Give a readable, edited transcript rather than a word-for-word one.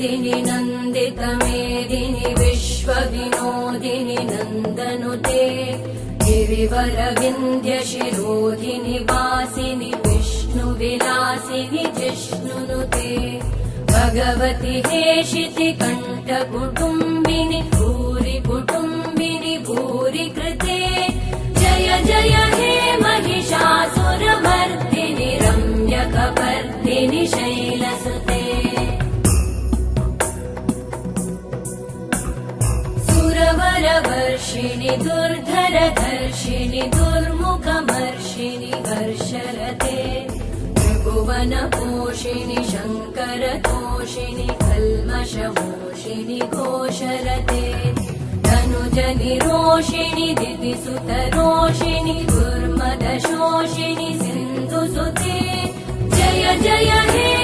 मेदिनि नन्दितमेदिनि विश्वविनोदिनि नन्दनुते गिरिवरविन्द्यशिरोधिनि वासिनि विष्णुविलासिनि जिष्णुनुते भगवति हेशिति कण्ठकुटुम्बिनि भूरि कुटुम्बिनि भूरि कृते जय जय हे महिषासुरमर्दिनि रम्यकपर्दिनि शैलसुते सुरवरवर्षिणि दुर्धरधर्षिणि दुर्मुखमर्षिणि हर्षरते त्रिभुवनपोषिणि शङ्करतोषिणि कल्मषमोषिणि घोषरते धनुजनिरोषिणि दितिसुतरोषिणि दुर्मदशोषिणि सिन्धुसुते जय जय हे